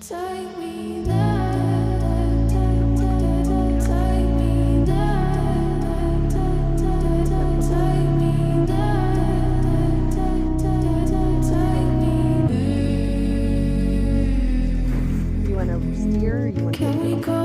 Take me there, take me there, take me there, take me there. You want to steer? You want to Can we go